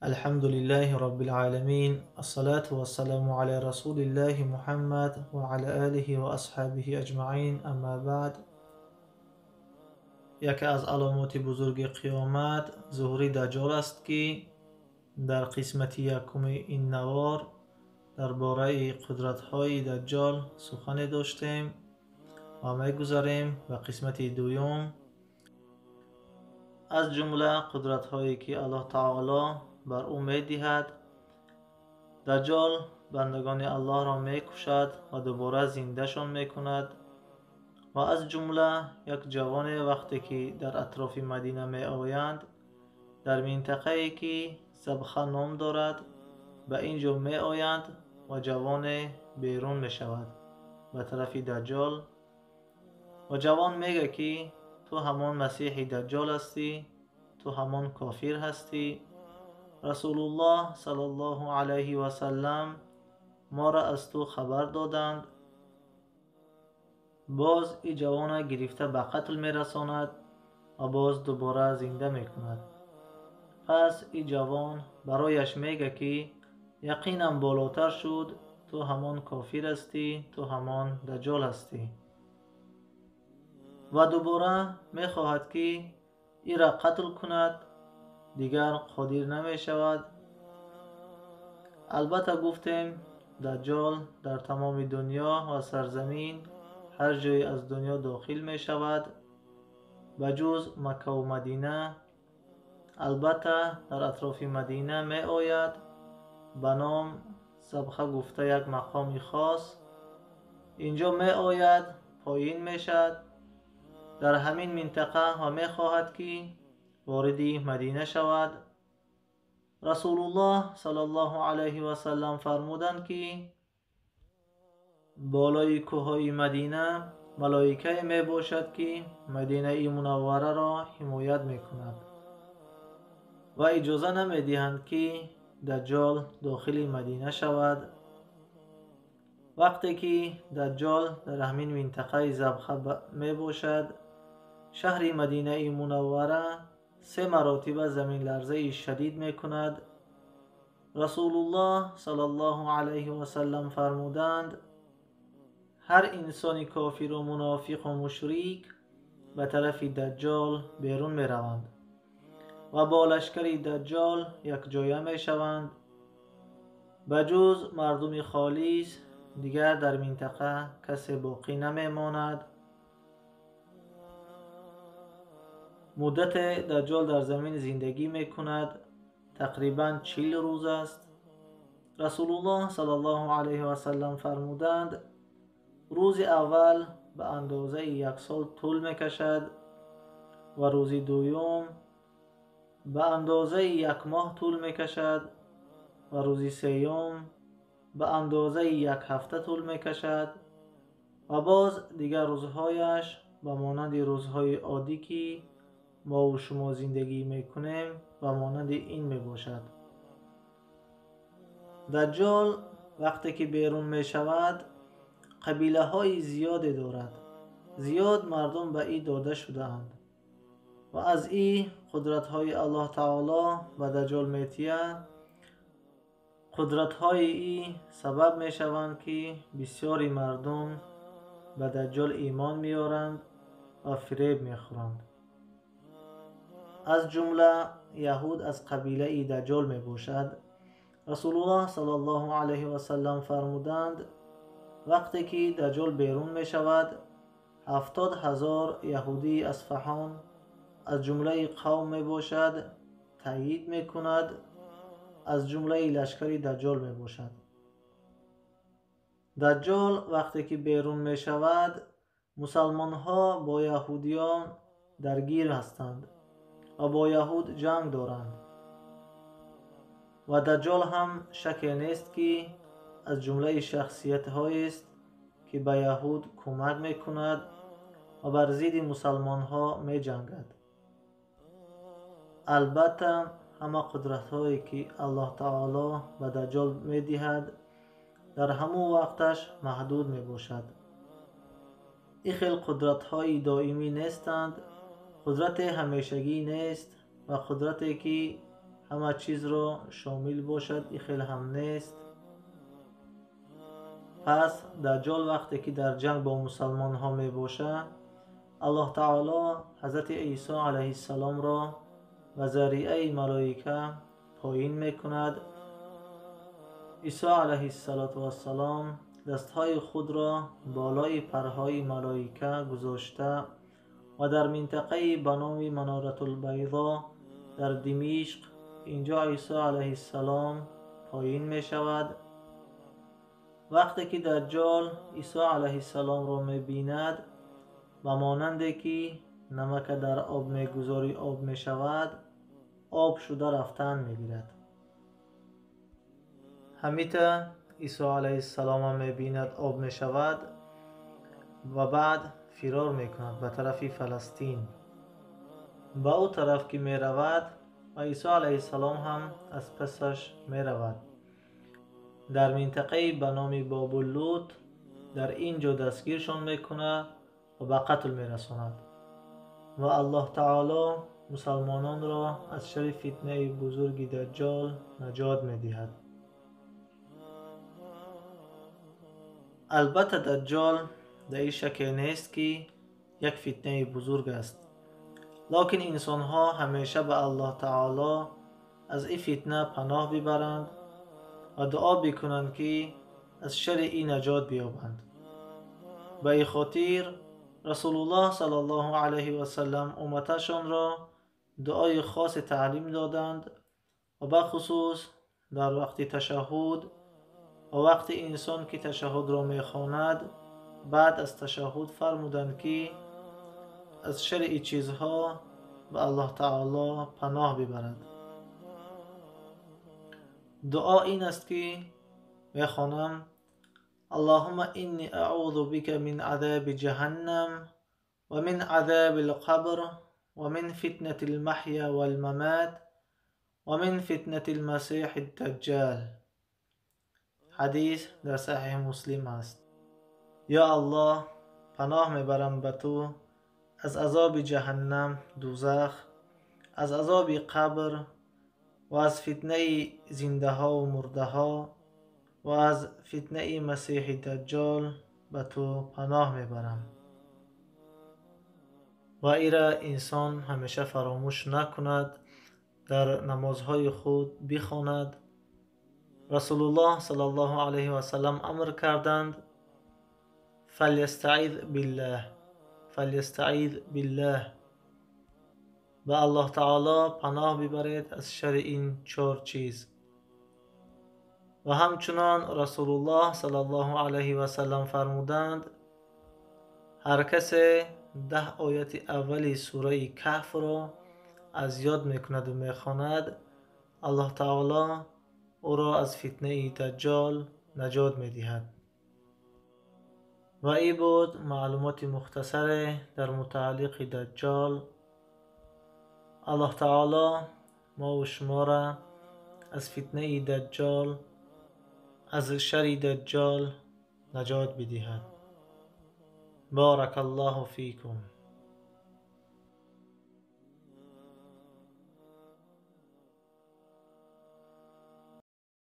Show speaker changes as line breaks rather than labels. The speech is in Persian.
الحمد لله رب العالمين الصلاة والسلام على رسول الله محمد وعلى آله وأصحابه أجمعين اما بعد. یکی از علامات بزرگ قیامت ظهور دجال است که در قسمت یکم این نوار درباره قدرت‌های دجال سخن داشتیم و می‌گذاریم به قسمت دوم. از جمله قدرت‌هایی که الله تعالی بر او می‌دهد، دجال بندگان الله را می‌کشد و دوباره زنده‌شان می‌کند. و از جمله یک جوان وقتی که در اطراف مدینه می‌آیند، در منطقه‌ای که سبخه نام دارد به اینجا می‌آیند و جوان بیرون می‌شود به طرف دجال و جوان میگه که تو همان مسیح دجال هستی، تو همان کافر هستی. رسول الله صلی الله علیه و سلم ما را از تو خبر دادند. باز این جوان گرفته به قتل میرساند و باز دوباره زنده میکند. پس این جوان برایش میگه که یقینا بالاتر شد، تو همان کافر هستی، تو همان دجال هستی و دوباره میخواهد که ای را قتل کند، دیگر قادر نمی شود. البته گفتیم دجال در تمام دنیا و سرزمین هر جای از دنیا داخل می شود بجز مکه و مدینه. البته در اطراف مدینه می آید به نام سبخه گفته یک مقام خاص. اینجا می آید، پایین می شد در همین منطقه و می خواهد که وارد مدینه شود. رسول الله صلی الله علیه و سلم فرمودند که بالای کوههای مدینه ملائکه می باشد که مدینه منوره را حمایت می کند و اجازه نمی دهند که دجال داخل مدینه شود. وقتی که دجال در همین منطقه زبخه می باشد، شهر مدینه منوره 3 مراتب زمین لرزه شدید می کند. رسول الله صلی الله علیه و سلم فرمودند هر انسان کافر و منافق و مشرک به طرف دجال بیرون می روند و با لشکر دجال یک جایه می شوند بجز مردم خالص دیگر در منطقه کسی باقی نمی ماند. مدت دجال در زمین زندگی می کند تقریبا 40 روز است. رسول الله صلی الله علیه و سلم فرمودند روز اول به اندازه 1 سال طول می کشد و روز دوم به اندازه 1 ماه طول می کشد و روز سوم به اندازه 1 هفته طول می کشد و باز دیگر روزهایش به مانند روزهای عادی که ما و شما زندگی می کنیم و مانند این می باشد. دجال وقتی که بیرون می شود قبیله های زیادی دارد، زیاد مردم به این داده شده اند و از این قدرت های الله تعالی به دجال می تیه. قدرت های این سبب می شوند که بسیاری مردم به دجال ایمان می آورند و فریب می خورند. از جمله یهود از قبیله دجال می باشد. رسول الله صلی الله علیه و سلم فرمودند وقتی که دجال بیرون می شود 70,000 یهودی اصفهان از جمله قوم می باشد تایید می کند، از جمله لشکر دجال می باشد. دجال وقتی که بیرون می شود مسلمان ها با یهودیان درگیر هستند و با یهود جنگ دارند و دجال هم شک نیست که از جمله شخصیت هایی است که به یهود کمک می کند و بر ضد مسلمان ها می جنگد. البته همه قدرت هایی که الله تعالی به دجال می دهد در همون وقتش محدود می باشد. این خیل قدرت های دائمی نیستند، قدرت همیشگی نیست و قدرتی که همه چیز را شامل باشد، این خیلی هم نیست. پس دجال وقتی که در جنگ با مسلمان ها می باشه، الله تعالی حضرت عیسی علیه السلام را و ذریعه ملائکه پایین می کند. عیسی علیه السلام دستهای خود را بالای پرهای ملائکه گذاشته و در منطقه به نام منارة البیضا در دمشق، اینجا عیسی علیه السلام پایین می شود. وقتی که دجال عیسی علیه السلام را می بیند، و مانندی که نمک در آب می گذاری آب می شود، آب شده رفتن می گیرد. همیتا عیسی علیه السلام می بیند آب می شود و بعد فرار می کند به طرف فلسطین. با او طرف که می رود و عیسی علیه السلام هم از پسش می رود. در منطقه به نام باباللوط در اینجا دستگیرشان می کند و به قتل می رساند و الله تعالی مسلمانان را از شر فتنه بزرگ دجال نجات می دهد. البته دجال در این شک نیست که یک فتنه بزرگ است، لکن انسان ها همیشه به الله تعالی از این فتنه پناه ببرند و دعا بکنند که از شر این نجات بیابند. به این خاطر رسول الله صلی الله علیه و سلم امتشان را دعای خاص تعلیم دادند و به خصوص در وقت تشهد و وقت انسان که تشهد را میخواند، بعد از تشهد فرمودند که از شر این چیزها به الله تعالی پناه ببرد. دعا این است که میخوانم: اللهم انی اعوذ بک من عذاب جهنم و من عذاب القبر و من فتنة المحیا والممات و من فتنة المسیح الدجال. حدیث در صحیح مسلم است. یا الله، پناه میبرم به تو از عذاب جهنم دوزخ، از عذاب قبر و از فتنه زنده ها و مرده ها و از فتنه مسیح دجال به تو پناه میبرم. و ایرا انسان همیشه فراموش نکند، در نمازهای خود بخواند. رسول الله صلی الله علیه و سلم امر کردند: فلیستعیذ بالله، به الله تعالی پناه ببرید از شر این 4 چیز. و همچنان رسول الله صلی الله علیه و سلم فرمودند: هر کسی 10 آیت اولی سوره کهف را از یاد میکند و میخواند، الله تعالی او را از فتنه دجال نجات میدهد. و این بود معلومات مختصر در متعلق دجال. الله تعالی ما و شما را از فتنه دجال، از شر دجال نجات بدهد. بارک الله فیکم.